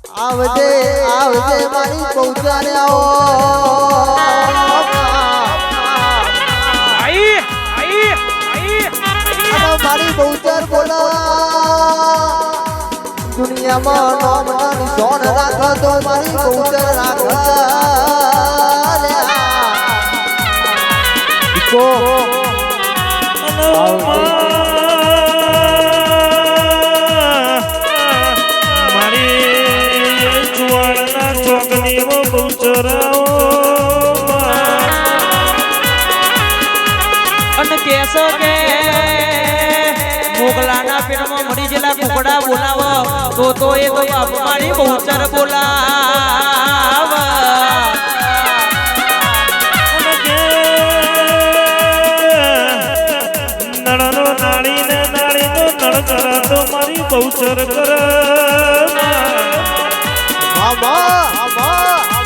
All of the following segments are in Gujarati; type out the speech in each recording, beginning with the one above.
આવજે આવજે મારી પૌત્રાને આવો મારી પૌત્ર બોલા દુનિયામાં નામ ના નિશાન રાખો તો મારી પૌત્ર રાખો કેસો કે મોગલાના પેટમાં મરી જેલા કુકડા બોલાવો તો એ તો બાપ મારી બહુચર બોલાવ નળનો નાળીને નાળીનો નળ કરાતો મારી બહુચર કર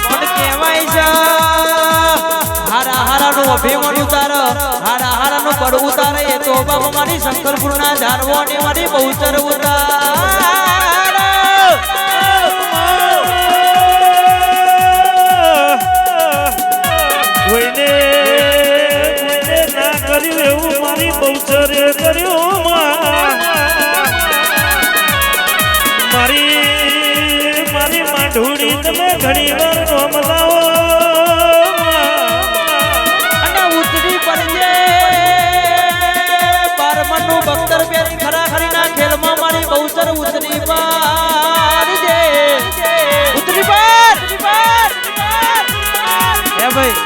પણ કહેવાય છે હારા હારાનું અભિમાન ઉતાર હારા હારાનું બળ ઉતારે એ તો બાપ મારી શંકરપુરના ઝાડવાની મારી બહુચર ઉતાર કોઈને ના કર્યું એવું મારી બહુચરે કર્યું મારી મારી માઢુડી તમે ઘણી વાર નોમ લાવો બખ્તર પેરી ખરા ખરીના ખેલમાં મારી બહુચર ઉતરી પાર જે ઉતરી પાર હે ભાઈ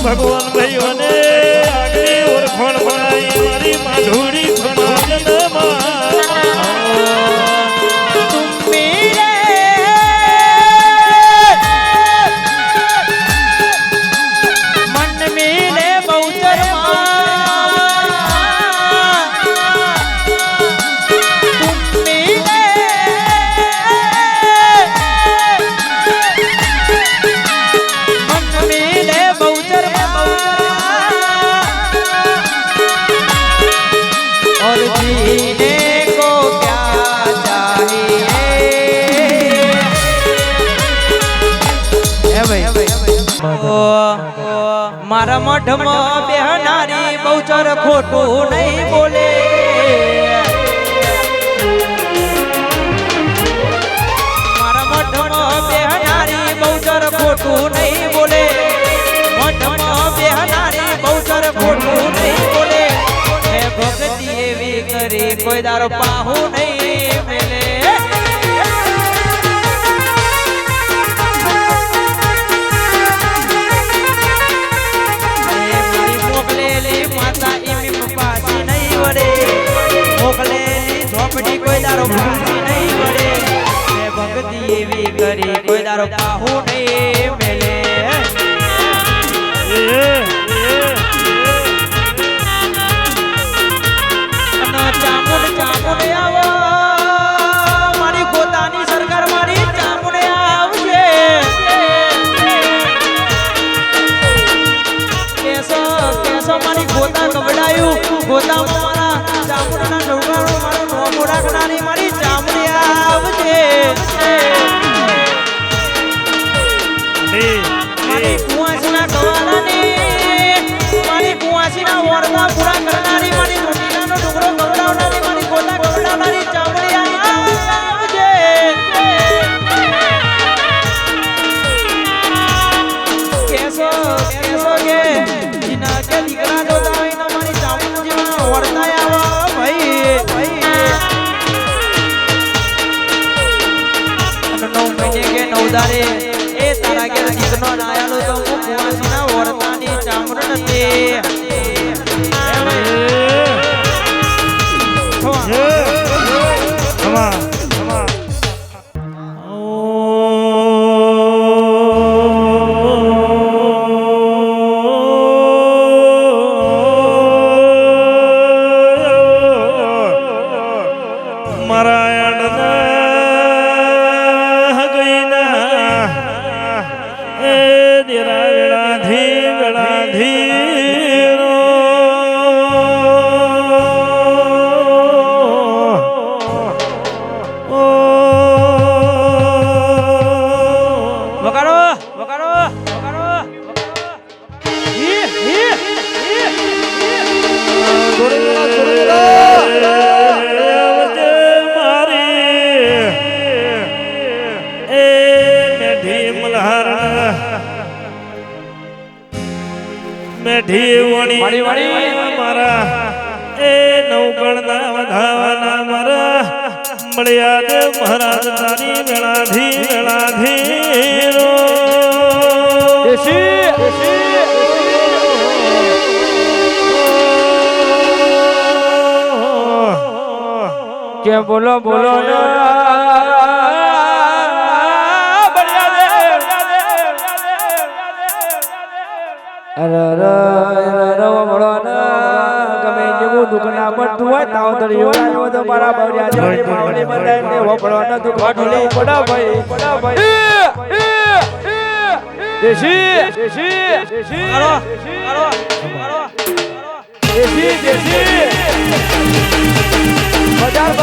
ભગવાન ભાઈઓને આગળ ઓળખણ બનાવી મારી માધુડી મારા મઠમાં બેહનારી બહુચર ખોટું નહીં બોલે મારા મઠમાં બેહનારી બહુચર ખોટું નહીં બોલે મઠમાં બેહનારી બહુચર ખોટું નહીં બોલે હે ભક્તિ એવી કરી કોઈ દારો પાહુ નહીં મેલે કોઈ દારો ભાજી નહીં વડે મેં ભક્તિ એવી કરી કોઈ દારો પાહુ નહીં મેલે ચામુંડ ચામુંડ આવો મારી ગોતાની સરકાર મારી ચામુંડ આવશે કેસો કેસો મારી ગોતા કબડાયું ગોતા મારા ચામુંડના ડોગાનો મારો નોમો રાખનારી મારી ચામડી આવજે મારી કુવાસીના કવાલાની મારી કુવાસીના વરદા પૂરા કરનારી મારી રોટીલાનો ડુંગરો ગવડાવનારી મારી ગોતા ગવડાવનારી ચામડી આવજે કેસો કેસો કે જીના કે દીકરા જોતા હોય ને મારી ચામડી જેવા વરદા આવા ભાઈ નવદારે એ તારા ઘેર દીકનો નાયાલો તો હું કુવાસીના વરતાની ચામડ નથી મારા એ નવગણના વધાવાના મારા મળ્યા દે મહારાજ તારી વેળાધી રો કે બોલો બોલો ગમે જેવું દુઃખ ના પડતું હોય તાવ તરી આવ્યો તો મારા બળિયા માવડી બધાને વપડો ન દુઃખ ઢોલે પડા ભાઈ દેશી બજાર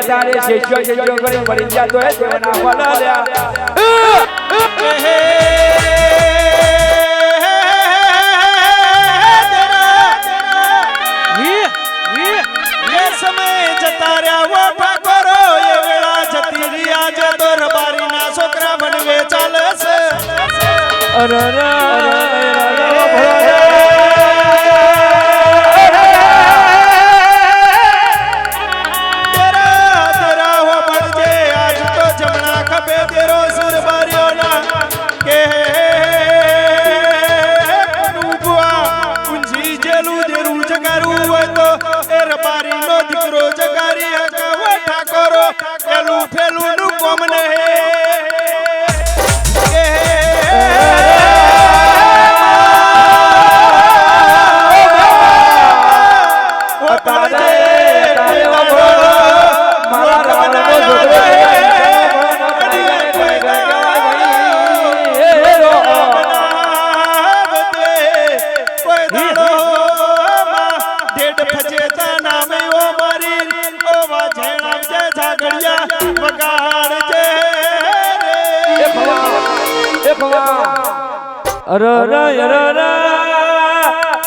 તારે શેષો કરી પડી જાતો હે તેના વલાલ્યા સમય જતા રહ્યા ઠાકોરો એ વેળા જતી રહ્યા જે તો રબારી ના છોકરા બનવે ચાલે છે ફેલું નું કોમ ને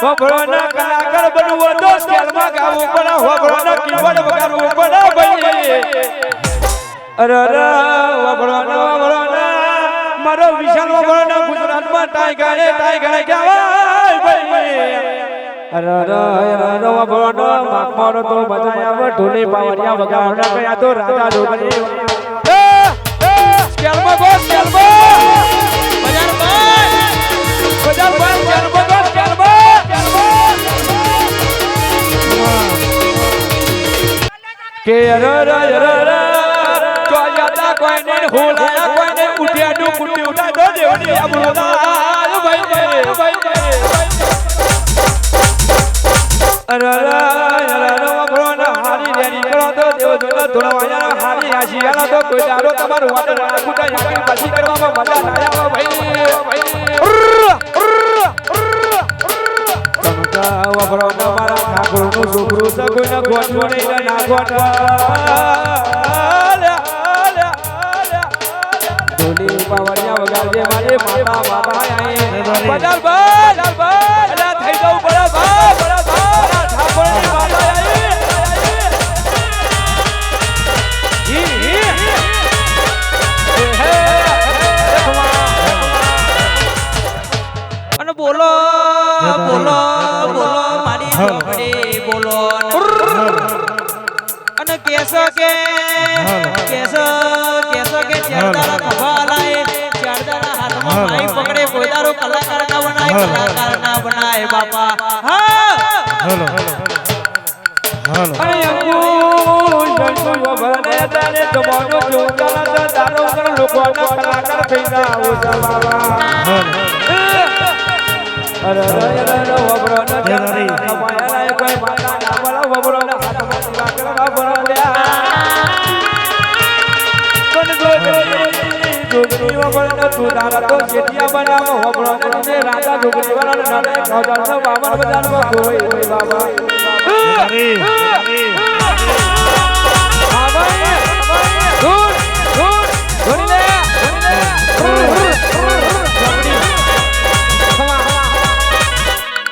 વભળોના કલાકાર બનવો તો સ્કેલમાં ગાવું પડે વભળોના કીબોર્ડ વગાડવું પડે ભાઈ વભળોના મારો વિશાલ વભળોના ગુજરાતમાં ટાઈગર ગાવાય ભાઈ વભળોનો માગ મારો તો બજાયા ઢોલે પાવરિયા વગાડના કયા તો રાજા ઢોલે સ્કેલમાં ગો સ્કેલમાં કે કોઈને હોલાયા કોઈને ઉઠ્યા ડુ કુટી ઉઠા દો દેવની અમૃતા ભાઈ હારી રેડી કરો તો દેવ ધોળવાયા હારી આશી આલા તો કોઈ દાડો તમારું વાટે રાખુટા યાકી પછી કરવામાં મજા ના આવે ભાઈ વભળોના મારા ઠાકોરનું છોકરું છે કોઈને ગોઠવું નહીં ના ગોઠા ઢોલી પાવરિયા વગાડજે મારી માતા બજાર ભાઈ અલા થઈ જવું પડે ભાઈ ઠાકોરની માતા આવી બોલો બોલો મારી ઝોપડી બોલો અને કેસો કે ચારદારા ખભા લાય ચારદારા હાથમાં માઈ પકડે કોઈ દારો કલાકાર ના બનાય બાપા હા અરે અંકુ જણસો ભલે તારે જવાનો જોગાલા છે તારો કર લોકોના કલાકાર થઈ જાવ બાબા અરે વબરો ન ચારદારા કમાયા કોઈ માતા ના બોલો વબરો ના હાથમાં લાકડા ભરલ્યા જોગરી વબરો તું તારા તો જેટિયા બનાવ વબરો ને રાજા જોગરી વાળા નડે ખોદા બાબર બજારમાં કોઈ બાબા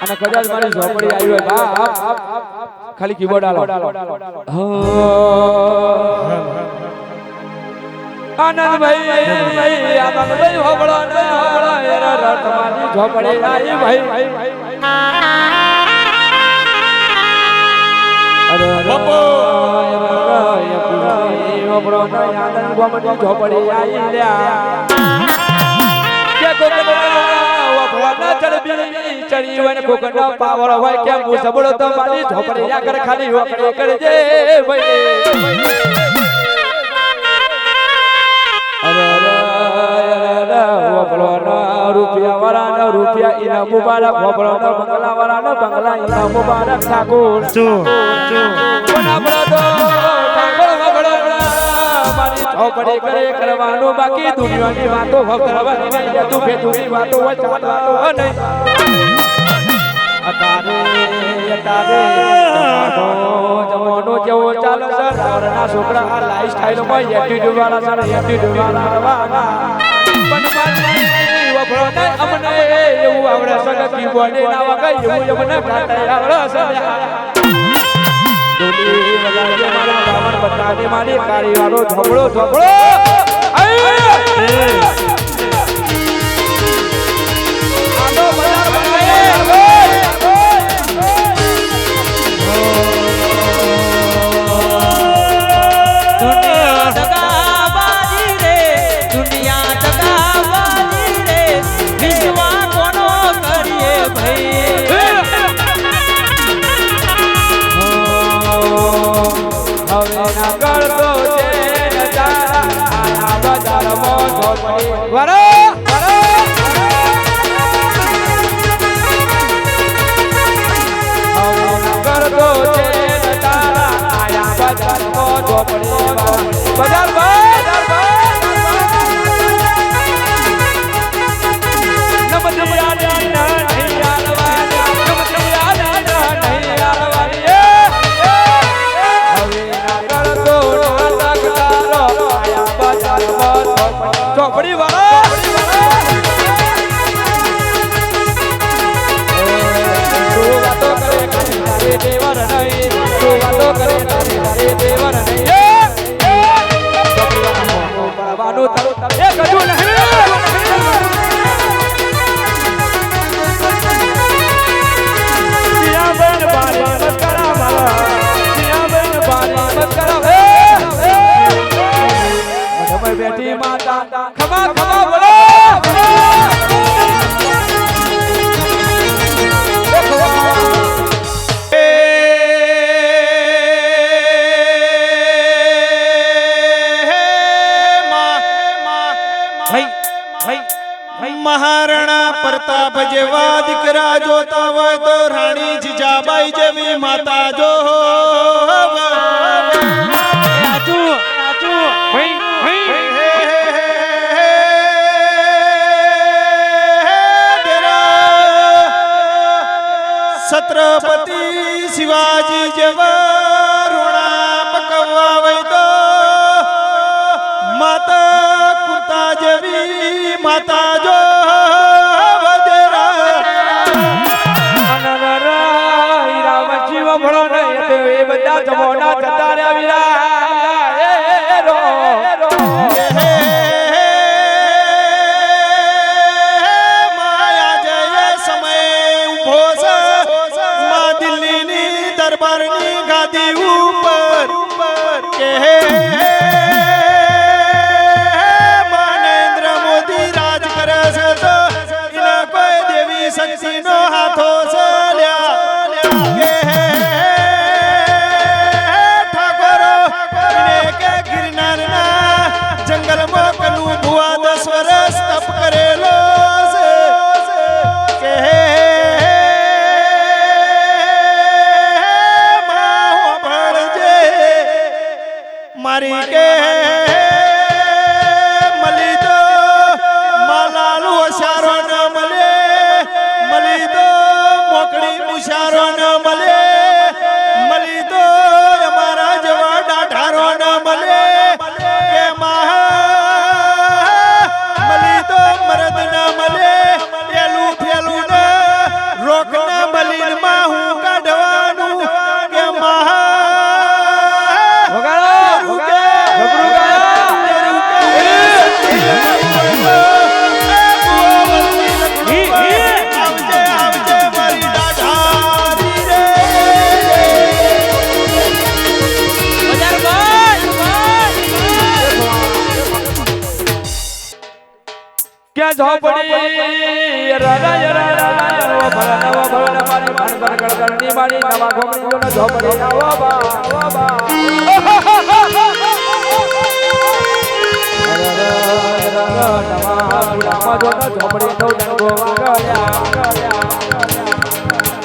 અને કદાચ મારી ઝોપડી આવી હોય ખાલી કીબોર્ડ આલો આનંદભાઈ હોબળો ને હોબળો એરા રત મારી ઝોપડી આવી ભાઈ અરે બાપો હોબળો ને આનંદ ગોમની ઝોપડી આવી લ્યા કે કોકના ચડબી ચડી હોય ને કોકના પાવર હોય કે હું સબળો તો મારી ઝોપડી આગળ ખાલી હોકડી કરજે ભાઈ રૂપિયા વાળા રૂપિયા ઇના મુબારક વપરો બંગલા વાળા બંગલા ઇના મુબારક ઠાકોર મારી ઝોપડી કરે કરવાનું બાકી દુનિયાની વાતો કરવાની નહીં તું ભેતુની વાતો હોય ચાલતો નહીં જમાનો જેવો ચાલે છે તારના છોકરા આ લાઈફ સ્ટાઈલ માં એટીટ્યુડ વાળા છે એટીટ્યુડ વાળા વપરો ને અમને એવું આવડે છે કે કીબોર્ડ ના વગાય એવું અમને ગાતા આવડે છે દોડી વગાડે મારા બાવન બતાને મારી કાળી વાળો ઝોપડો આનો બજાર બનાય દુનિયા દગાબાજી રે દુનિયા દગાબાજી રે વિશ્વા કોનો કરીએ ભાઈ હવે ના કરતો છે નજારા બજારમાં ઝોપડી વરો કરતો છે નજારા આયા બજારમાં ઝોપડી બજાર ચોપડી વાળા તું વાતો કરે તારે દેવર નહીં તું વાતો કરે તારે દેવર નહીં પડવાનું તારું એ કજું નહીં સિયા બેન બારી મત કરા મારા સિયા બેન બારી મત કરા બેઠી માતા ખમા ખમા બોલો મહારાણા પ્રતાપ જેવા દીકરા જોતા હોય તો રાણી જીજાબાઈ જેવી માતા જો छत्रपति शिवाजी जेवा रोणा पकवा वही तो माता कुंता जेवी माता जो બધા જમોના જતા રહ્યા માયા જય સમય ઉભો ક્યાં ઝોપડી રાજા રાજા ઓ ભલા ભલા મારી ભણતર કળકળની મારી નવા ગોમડીઓનો ઝોપડી આવો બા નવા પુરામાં જોનો ઝોપડી નો ડંગો વાગલ્યા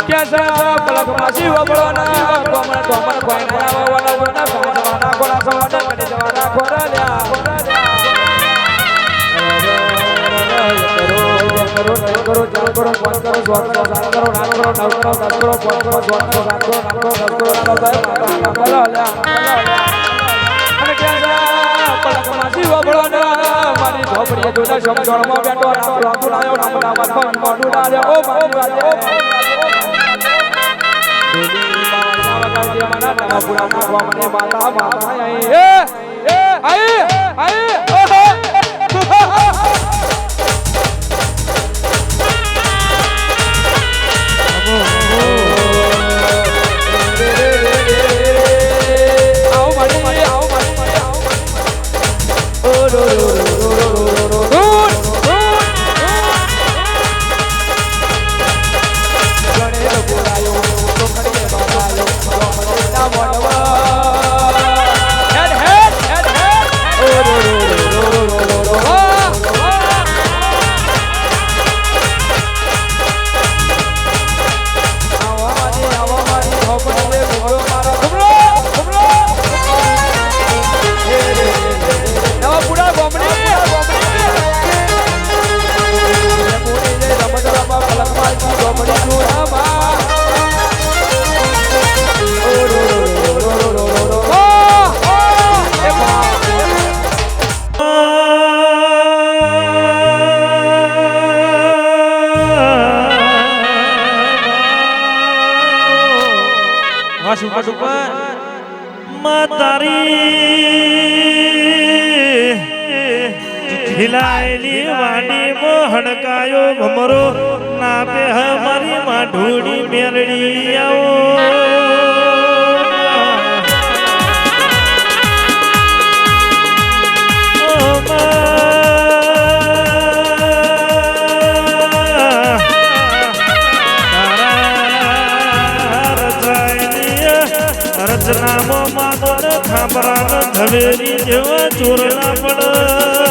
ક્યાં સા પલક માસી વબળો ના ગોમણ ગોમણ કોઈ ના આવવાના જોના જવાના કોના સવાના કડી જવાના ખોરાલ્યા કરો ચાલ કરો પાંચ કરો સ્વાદ કરો સાત કરો આઠ કરો નવ કરો 10 કરો 5 કરો સ્વાદ કરો 7 કરો 8 કરો 10 કરો ના થાય અને ક્યાં પલકમાં જીવો બળોના મારી ઝોપડીએ જોતા સમજણમાં બેઠો આપણો આયો નામના વાતમાં મોઢું ડાલે ઓ મારી વાજે મારા નવા પુરા નાખવા મને માતા માતા આઈ ઓહો हिलाएली वाणी मोहड़कायो भमरो नापे हमारी माढूड़ी मेलड़ी आओ રચનામો માદોર ખાપરાન ધવેરી જેવા ચોરલા પડ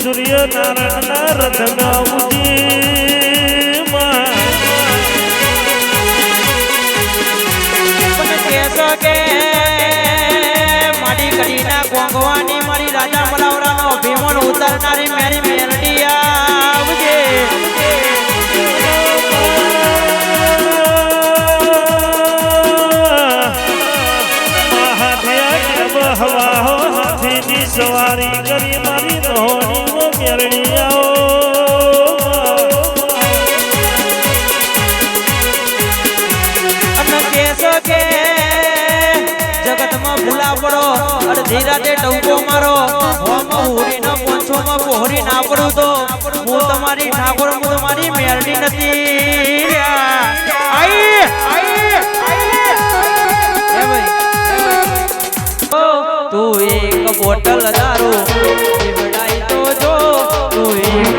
સૂર્ય નારાયણ રથ ગાઉજી કેસો કે મારી કડીના કોંગવાની મારી રાજા મલાવરાનો ભીમોન ઉતારનારી મેરી મેલડી આવજે હવા હાથીની સવારી કરી મારી રોહણી મેરડી આવો અને કેસો કે જગતમાં ભૂલા પડો અડધી રાતે ડંકો મારો હોમાં હોરીના પોંછોમાં પોહરી ના પડું તો હું તમારી ઠાકોર હું તમારી મેરડી નથી આઈ તું એક બોટલ દારૂ પીવડાઈ તો જો તું એક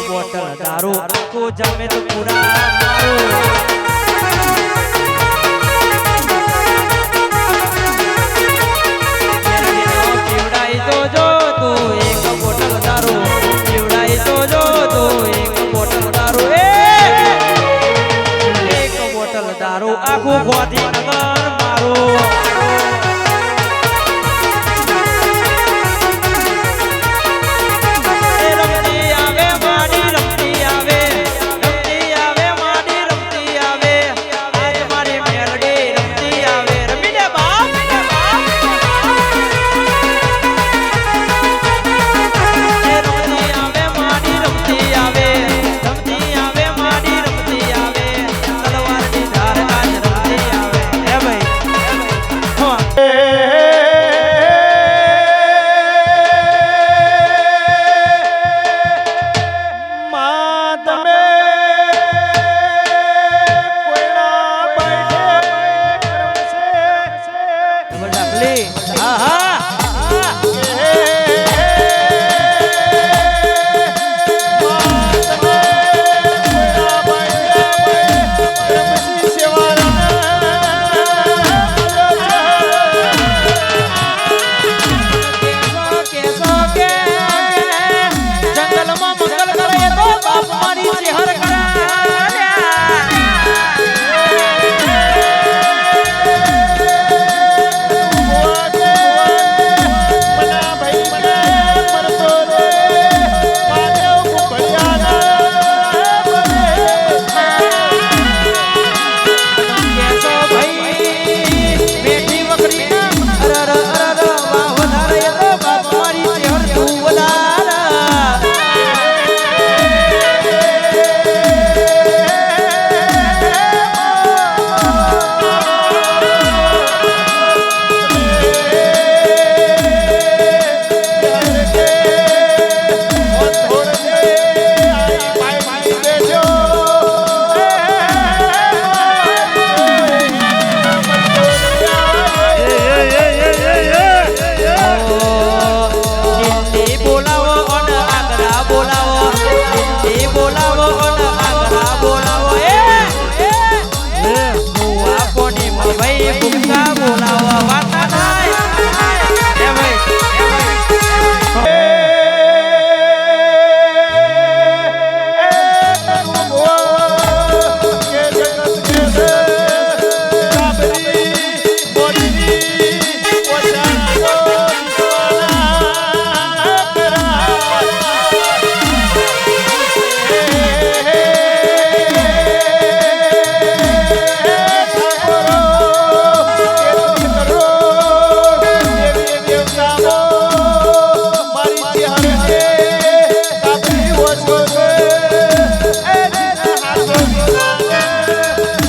બોટલ દારૂ તું જમે તો પૂરા મારું પીવડાઈ તો જો તું એક બોટલ દારૂ પીવડાઈ તો જો તું એક બોટલ દારૂ એક બોટલ દારૂ આખું ગોધીનગર મારું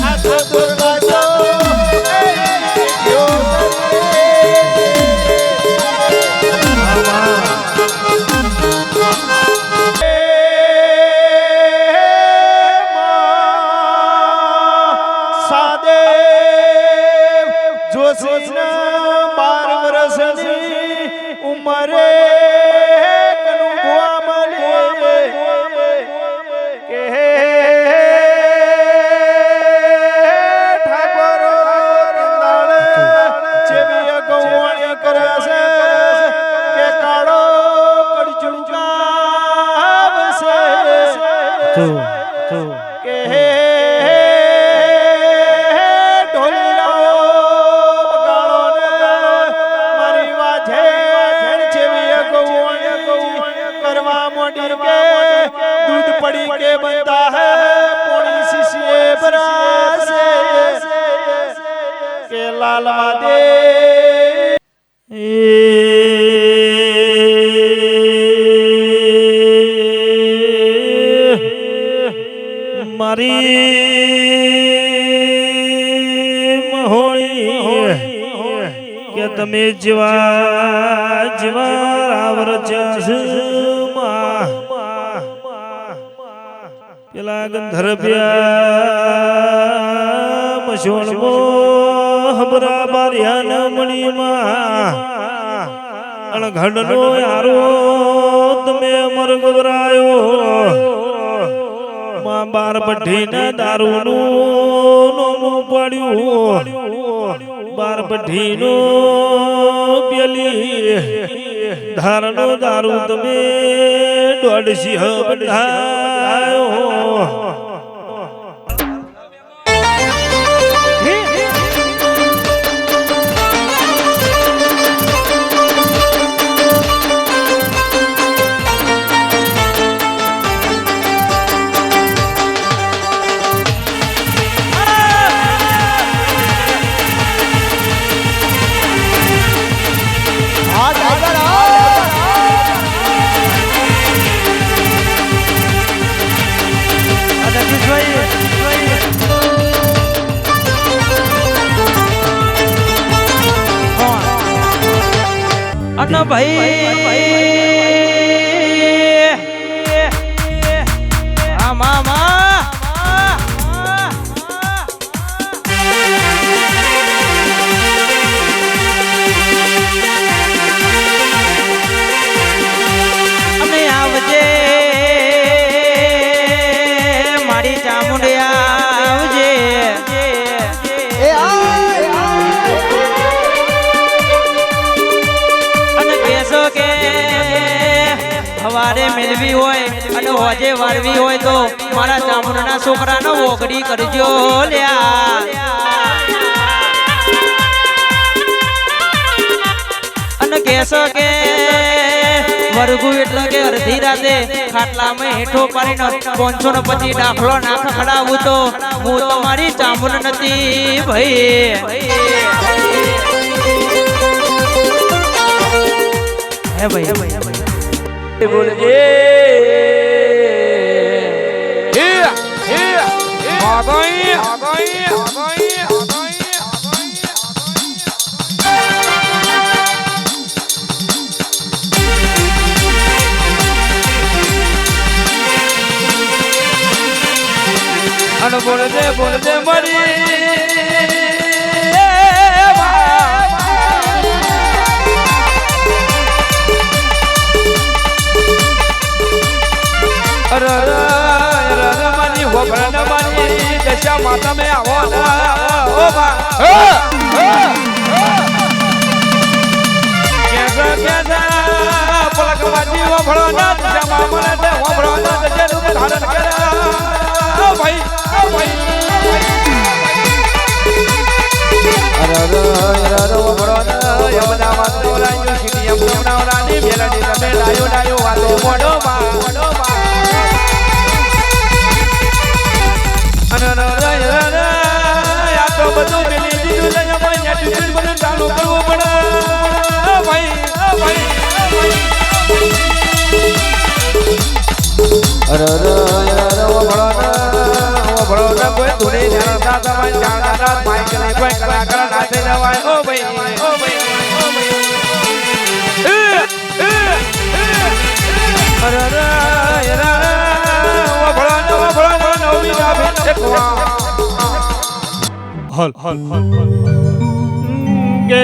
આ તો દુર્ગા ઉમરે કનુભવા મળે કે ઠાકોરો કંદાળ જેવી ગૌવાણી કરે છે કે કાળો કડચુકાવશે કે दूध पड़ी के बनता है पोड़ी शिष्य बरासे के लालवा दे મારી મહોળી કે તમે જીવા જીવા રાવર પેલા ગંધર્વ્યા મશોણમો હબરા બારિયાના મણીમાં અણઘડનો યારો તમે અમર ગવરાયો માં બાર બઢીના દારૂનું નોમું પાડ્યું બાર બઢીનો પેલી ધારનો દારૂ તમે દોડશી બંધાયો અન ભાઈ આ મામા અમે આવજે મારી ચામુંડિયા આવજે એ આ હવારે મેળવી હોય અને હોજે વાળવી હોય તો મારા ચામુંડના છોકરાનો ઓગડી કરજો લ્યા અને કહેશો કે વરગુ એટલે કે અડધી રાતે ખાટલામાં હેઠો પાડીને 525 દાખલો નાખ ખડાવું તો હું તો મારી ચામુંડ નથી ભાઈ હે ભાઈ બોલજે અને બોલજે મરી મની હોભરણ મની દશા માતા મે આવો ઓ બા કેસા પલકવાજી હોભળો ના દશા મામલે તે હોભળો ના દશા રૂપ ધારણ કરે ઓ ભાઈ હોભળો ના યમના માત્ર રાયો સીટી એમ નાવરાની મેલડી તમે ડાયો વાતો મોડો બા તો બધું મિલી દીધું લઈને ભાઈ એટીટ્યુડ બધું ચાલુ કરવું પડે ભાઈ અરે વભળો ને કોઈ ધૂની ધરતા તમારે જાણતા માઈક ને કોઈ કલાકાર નાચે જવાય ઓ ભાઈ ઓ ભાઈ ઓ ભાઈ અરે રે વભળો ને નવી ના ભેટ એકવા હલ હલ હલ હલ ગે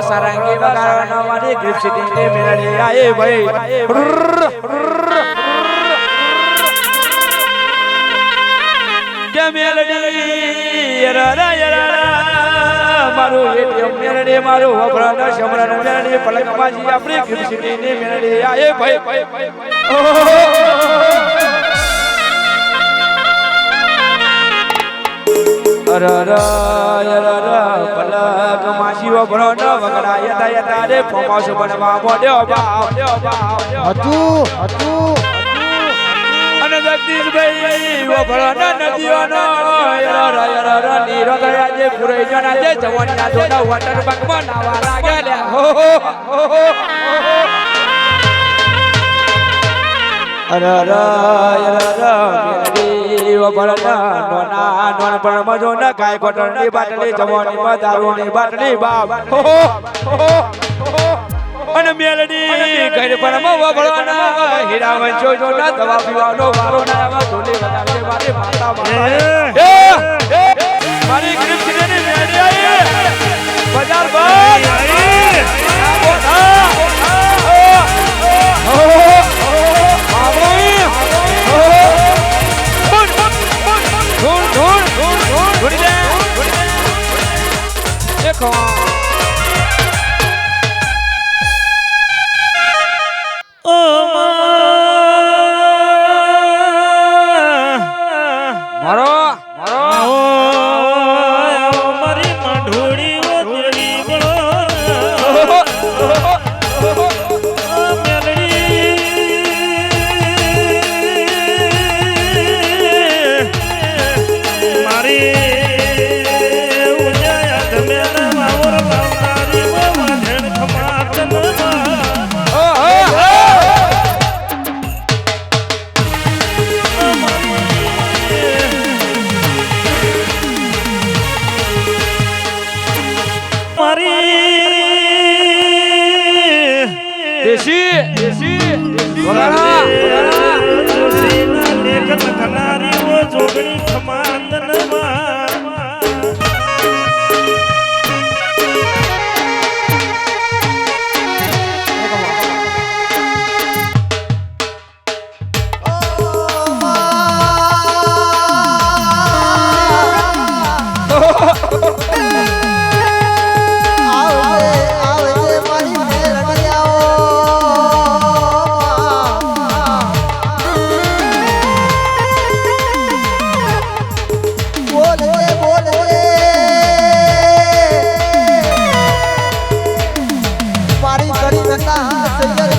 સારંગી વગાડવાનો મારી ગ્રીપ સિટી ને મેળડી આયે ભાઈ કે મેળડી મારું એટીએમ મેળડી મારું વફરાનો શમરાનો મેળડી પલકબાજી આપણી ગ્રીપ સિટી ને મેળડી આયે ભાઈ પલક માસીઓ ભણો ન વગડા યતા યતા રે ફોમાસ બનવા મોડ્યો હતું અને જગદીશભાઈ વો ભણો ન નદીઓનો નીરો ગયા જે પુરાઈ જણા જે જવાનના જોડા વોટર પાર્કમાં નાવા લાગ્યા હો અને મેલડી ઘર પર હીરા વંશો જો ના દવા પીવાનો વારો ના આવા ઢોલી વગાડે મારી માતા મારી કૃષ્ણ ની મેળી આવી બજાર देखो ઓ મારો મારી મઢોડી ઓ તેડી બળો જોગણી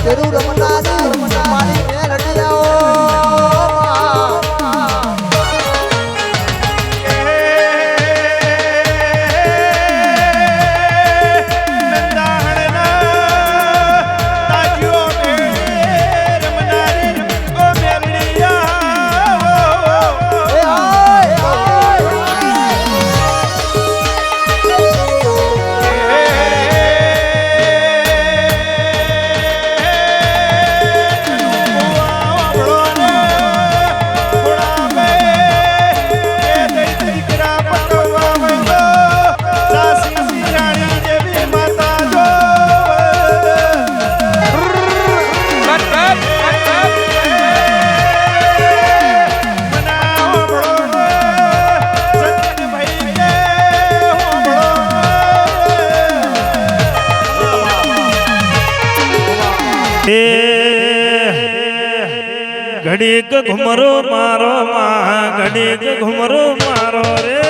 જરૂર મનાની મારી મેલડી ઘડીક ઘુમરો મારો માં ઘડીક ઘુમરો મારો રે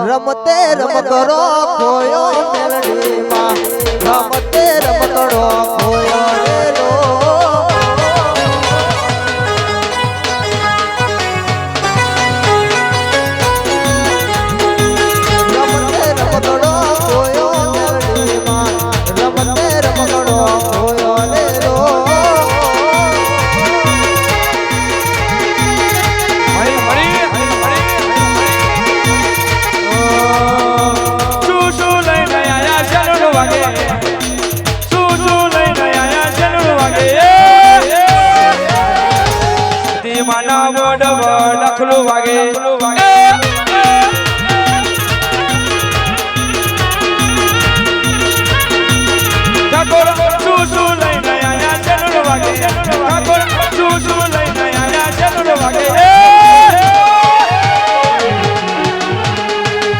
રમતે રમકડો ખોયો મેલડીમાં રમતે રમકડો ખોયો રેલો રમતે રમકડો ખોયો મેલડીમાં રમતે રમકડો ખોયો રેલો માના વડ વડ લખલું વાગે શું લઈને આયા છે નો વાગે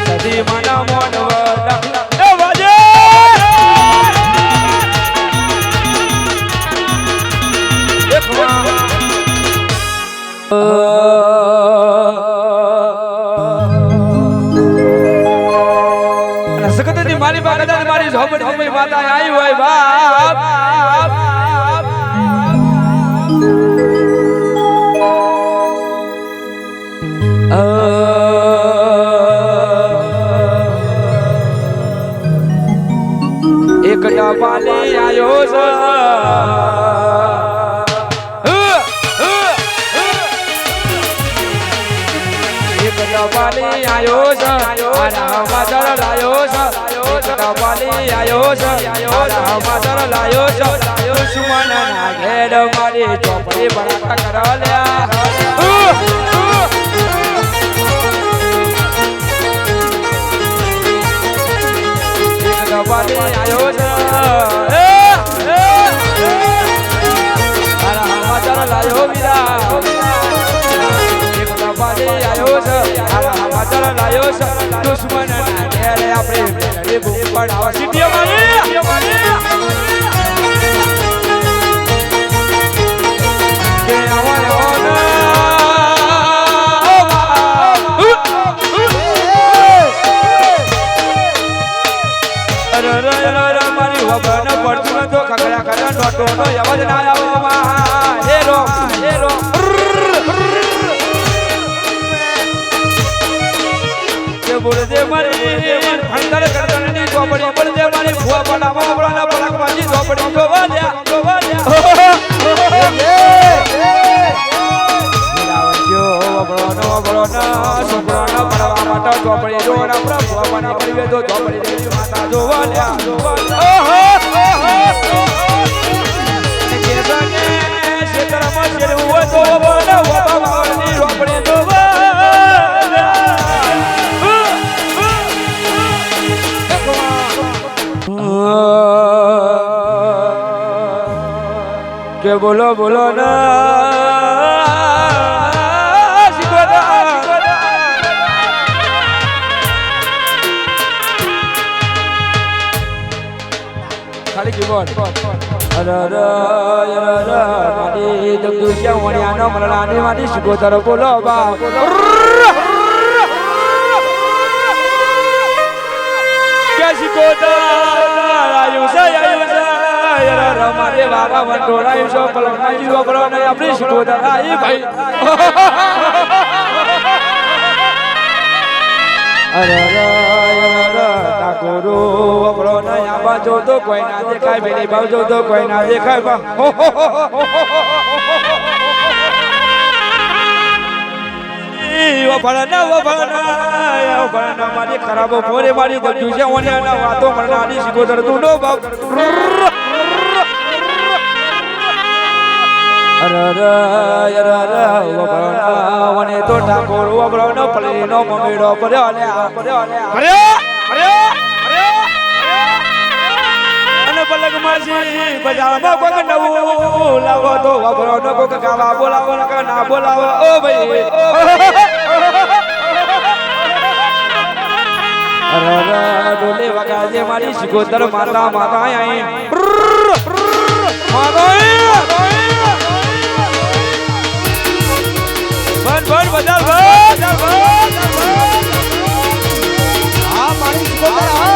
સદી માના મોન વડા એ વાજે સકતની મારી પાસે કદાચ મારી ઝોપડી માતા આવી હોય બાપ એક ડબાલે આયો છે એક ડબાલે આયો છે આરા માદર લાયો છે એક ડબાલે આયો છે આરા માદર લાયો છે દુશ્મન ના ઘેર મારી ચોપડી બરાકા કરાલ્યા ડબાલે આયો છે આરા માદર લાયો વીરા એક ડબાલે આયો છે આરા માદર લાયો છે દુશ્મન ના ઘેર આપણે બૂમ પડાવા સીટીઓ મારી કે મારી વગર પડતું તો ખકડા ખકડા નોટો નો અવાજ ના આવો હેરો હેરો કે બોલે દે મારી અંદર કરતની ચોપડી બોલે દે મારી ભુવા પડામાં આપણા પલક બાજી ચોપડી જોવા દે છોકરાના ભણવા માટે ચોપડી જોડા પ્રભુના પરિવે તો ચોપડી માતા જોવા લ્યા ક્ષેત્રમાં જેવું તો બાબાની ચોપડી જોવા કે બોલો બોલો ના ખાલી કીબોર્ડ મારી દુશ્યા વણ્યાનો મરણાની મારી શિકોતર બોલો બા કે શિકોતર આયુષ મારે બાબા વંટોળાયું છો પલકના જીવો કરો ને આપણી શિકોતર આઈ ભાઈ ઠાકોરો વપરો નહીં આબા જો તો કોઈ ના દેખાય બેની ભાવ જો તો કોઈ ના દેખાય બા મારી ખરાબો ફોરે મારી બધું છે ઓને વાતો મરનારી શીખો તું નો બાપ વને તો ઠાકોર વપરો નો પલી નો મમીડો પડ્યો અને પલક માસી બજારમાં કોક નવું લાવો તો વપરો નો કોક ગાવા બોલાવો ના બોલાવો ઓ ભાઈ ડોલે વગાજે મારી શિકોતર માતા માતા આઈ બન બજાર હા મારી શિકોતર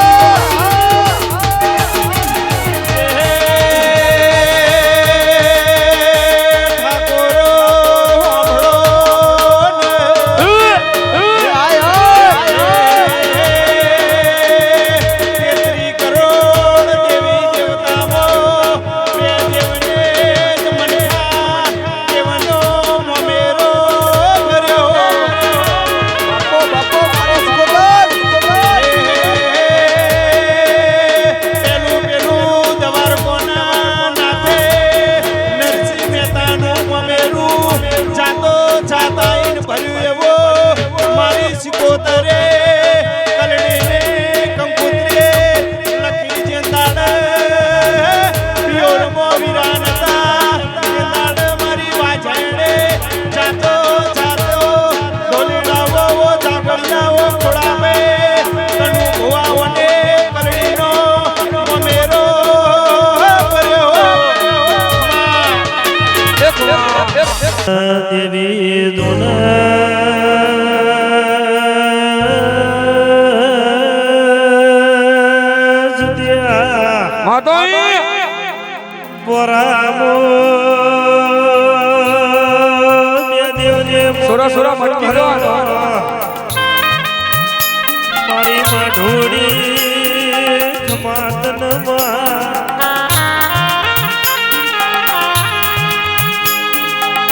માઢોડી ખમાતનમાં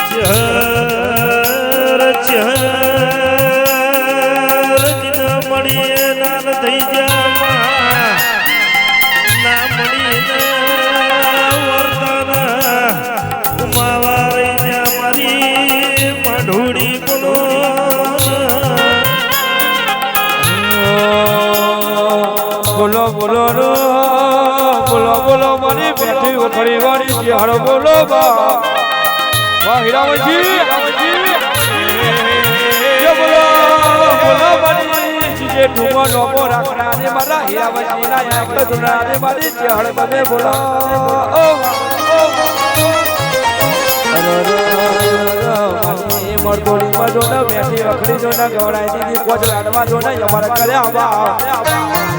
ચહર ચહર દિન મળીએ નાન થઈ જામાં ના મળીને વર્તન ઉમાવા રહી જા મારી માઢોડી બોલો બોલો બોલો રો બોલો બોલો મારી બેઠી વખરી વાળી ચિહાડો બોલો વાહ હીરાવજી બોલો બોલો મારી જે ઠુમો નોમો રાખના ને મારા હીરાવજી ના યાક દુના ને મારી ચિહાડ તમે બોલો મરદોડી માં જો ને બેઠી વખરી જો ને ગવડાઈ દીધી કોચ લાડવા જો ને અમારા ઘરે આવા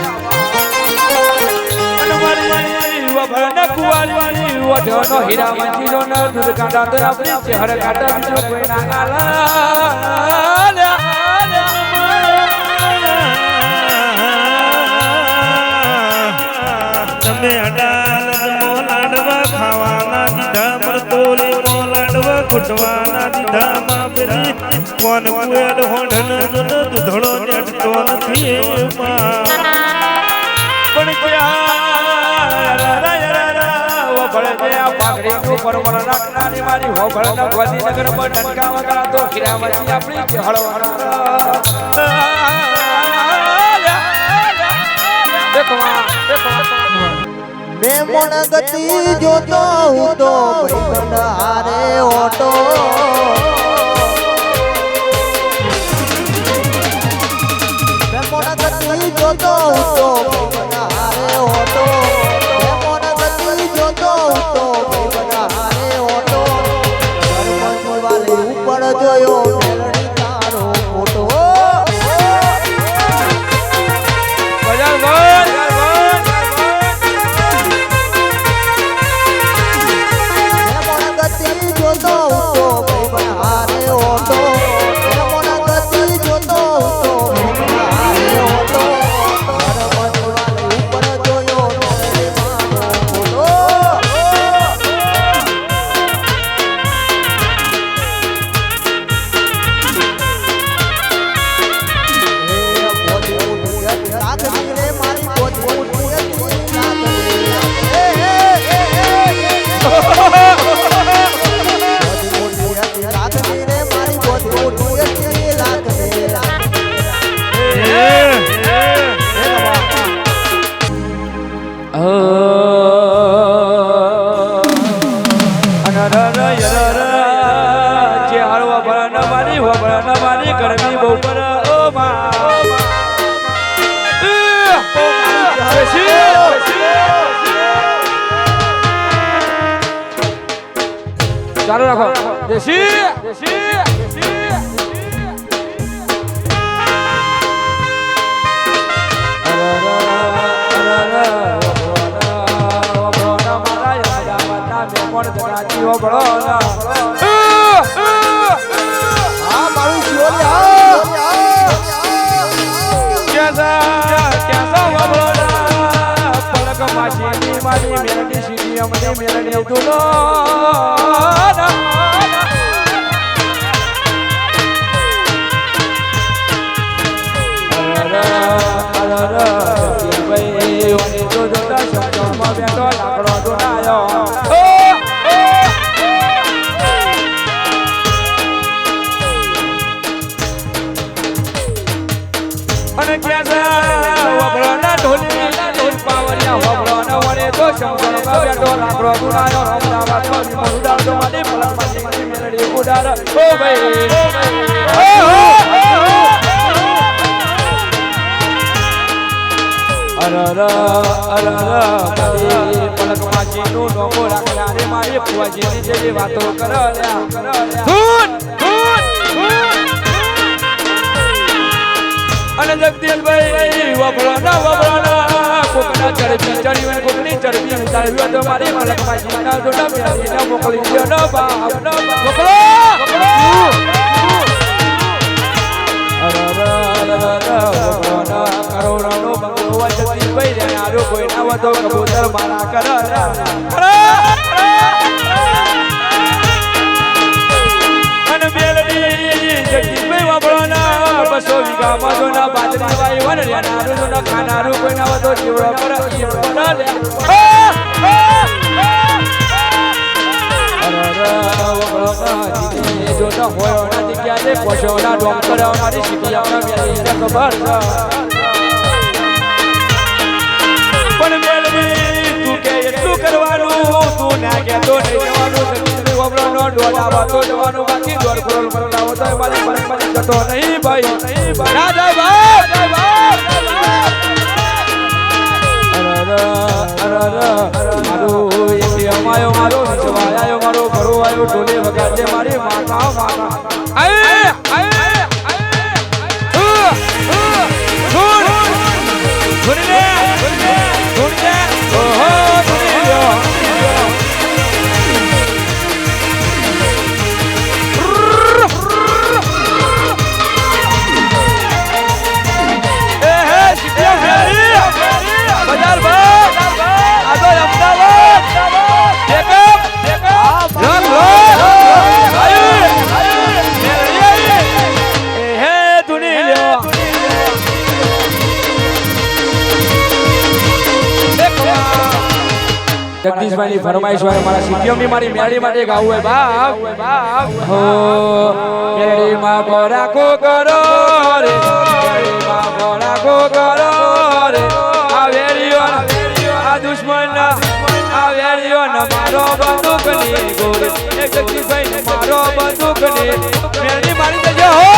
કુવારી ઓઢો હીરા મંજી નો ન દૂધ કાઢા તો આપણી ચહેર કાઢા બીજો કોઈ ના ગાલા તમે અડાલ મોલાડવા ખાવાના દીધા મરતોલી મોલાડવા ખુટવાના દીધા માપરી કોન કુએલ હોંઢન જન દૂધળો જટતો નથી પણ ભળે આ પાઘડી નું પરમર નાખનાની મારી હોભળ ન ગાંધીનગર માં ડંકા વગરા તો હીરાવજી આપણી ચહળવાનો મેં મણ ગતિ જોતો હું તો ભાઈબંધ હારે ઓટો મેં મણ ગતિ જોતો હું તો ભાઈબંધ હારે ઓટો મેં મણ ગતિ જોતો હું તો ભાઈબંધ હારે ઓટો વાલી ઉપર જોયો મેલડી તારો ફોટો ગરમી બહુ પર ઓ ચાલુ રાખો દેશી વાતો કરો અને જગદીશભાઈ વફરાના કોકના ચરબી ચડી કોકની ચરબી ઉતારવી તો મારી મલકમાં જીના જોડા મેળવીને મોકલી દો ન બાપ મોકલો કરોડનો તો કબૂતર મારા કર અને મેલડી જગદીશભાઈ વાપરવાના 200 વીઘામાં જો ના બાજરી વાઈ વન રેનારું જો ના ખાનારું કોઈ ના તો જીવડા પર લે જો ના હોય ના જગ્યાએ પોષોના ડોક્ટર અમારી શીખિયામાં મેલી ખબર પણ મેલડી તું કે એટલું કરવાનું તું ના કે તો નહીં જવાનું જગદીશભાઈ વાપરવાનો ડોડાવા તો જવાનું બાકી દોડ કરોડ મરલાવો તો મારી પરંપરા કતો નહીં ભાઈ ના જાય મારો સવાયો મારો ઘરો આવ્યો ટોલે વગાડે મારી માતા જગદીશભાઈની ફરમાઈશ હોય મારા સીટીએમની મારી મેળી માટે ગાવું હોય બાપ હો મેળીમાં ભરાકો કરો રે મેળીમાં ભરાકો કરો રે આ વેરીઓ આ દુશ્મન આ વેરીઓ ન મારો બંદૂકની ગોળી એ જગદીશભાઈ મારો બંદૂકની મેળી મારી દેજો હો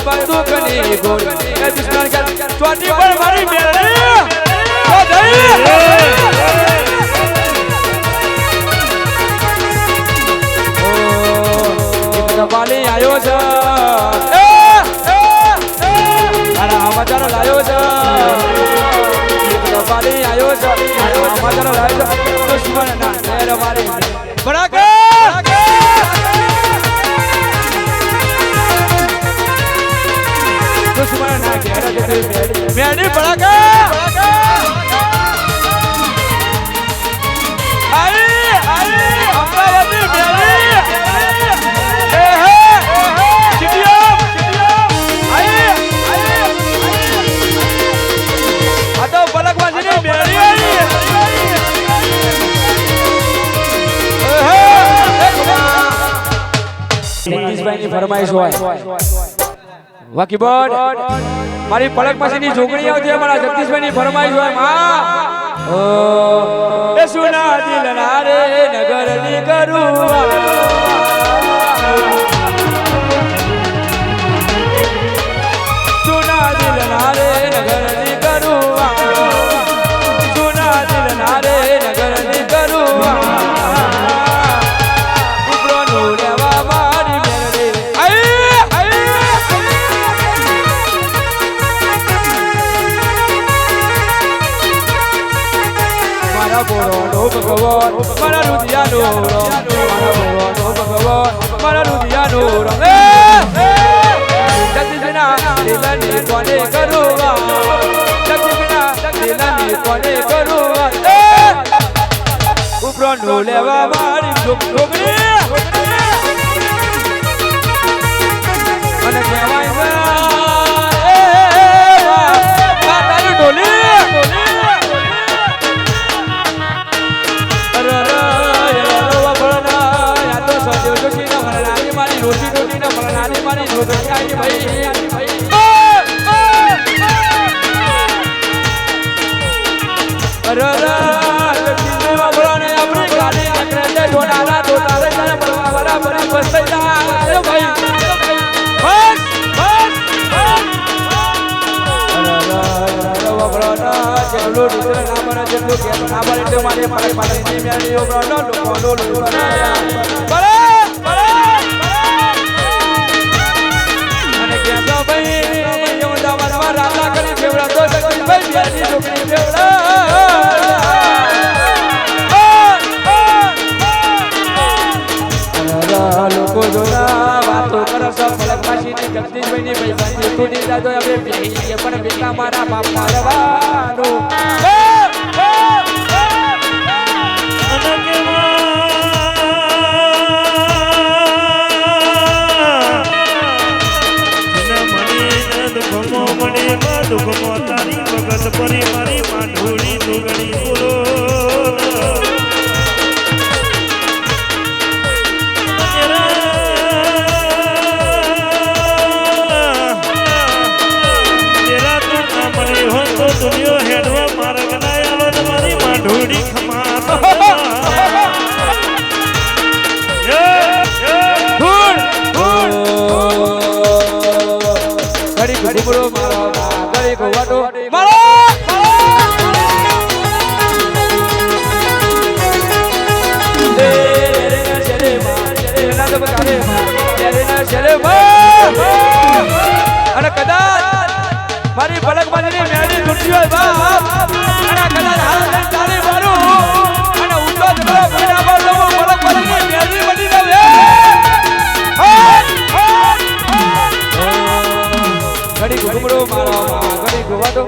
બંદૂકની ગોળી એ દુશ્મન કે ચોટી પર મારી મેળડી તો જઈ ઓ એક દબાલી આયો છે મારા સમાચાર લાયો છે એક દબાલી આયો છે મારા સમાચાર લાયો છે દુશ્મન ના ઘેર મારી બરાબર दुश्मन ना घेरा दे मेरी बड़का आई अमरावती मेरी ए है चिड़िया आई आ तो बलकवासी ने मेरी आई जगदीशभाई ની ફરમાઈશ હોય વાકી બોર્ડ મારી પલક પાસેની જોગણી આવતી મારા જગદીશભાઈ ની ફરમાઈશ હોય માં ઓ એ સુના દિલના રે નગરની કરું સુના દિલના રે નગરની કરું સુના દિલના રે નગરની કરું ઉપરોનો લેવા મારી મેળે બોરોનો ભગવાન મારા રુદિયાનો ભગવાન મારા રુદિયાનો જગદીશના દિલની કોને કરુવા જગદીશના દિલની કોને કરુવા ઉપરનો લેવા મારી છોકરી અને કહેવાય માતાની ડોલી રોટી રોટી ના મરનાની મારી રોટી આઈ ભાઈ અરરા લક્ષ્મી વાળાને આપણી ગાડી નકરે ડોડાલા ડોડાલે તારે બરાબર બસ થઈ જાય ભાઈ બસ અરરા વાળાના જેટલો રૂપિયા ના મને જેટલો કે ના મળે એટલે મારે પાણી મેળીઓ બ્રાનો લોકોનો લોકોના ના વાતો કરશો ફલકવાસી ની જગદીશભાઈ ની પૈસા તૂટી જાજો હવે બેહી પણ બેટા મારા બાપ મારવાનો દુઃખમો તારી વગત પરી મારી માઢોળી દુગડી બોલો દુનિયો હેડવા માર્ગ ના આલો મારી માઢોળી ઘડી ઘડી બોલો મારો ઘડી ગોવાટો મારો અને કદાચ મારી પલક બાજરી મેળી છૂટી હોય બાપ અને કદાચ હાલ તારી મારું અને ઊંચો જગડો ભીના પર લઉં પલક બાજરી મેળી બની રહે ઘડી ઘુમરો મારો ઘડી ગોવાટો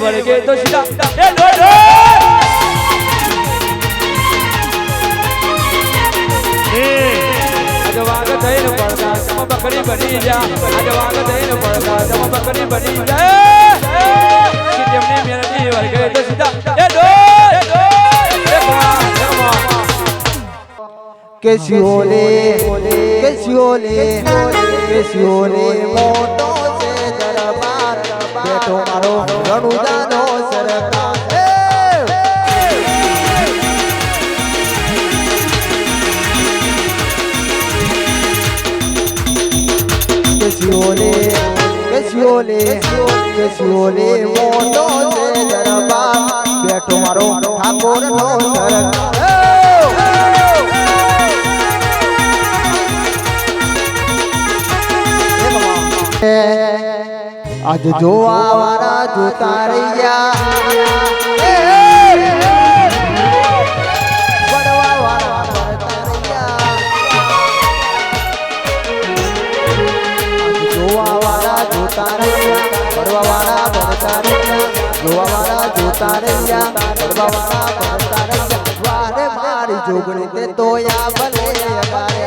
વળગે તો સીધા એ ડોડો આજ વાગ થઈને પડતા તમ બકરી બની જા આજ વાગ થઈને પડતા તમ બકરી બની જા સીધમની મેરડી વળગે તો સીધા એ ડો કેશિયોલે મોટો છે દરબાર બેઠો મારો રણુદાનો સરકાર કેશિયોલે મોટો છે દરબાર બેઠો મારો ઠાકોરનો સરકાર આજ જોવા વાળા જોતા રહ્યા પડવા વાળા પડતા રહ્યા આજ જોવા વાળા જોતા રહ્યા પડવા વાળા પડતા રહ્યા જોવા વાળા જોતા રહ્યા પડવા વાળા પડતા રહ્યા વારે મારી જોગણી તે તોયા ભલે અમારે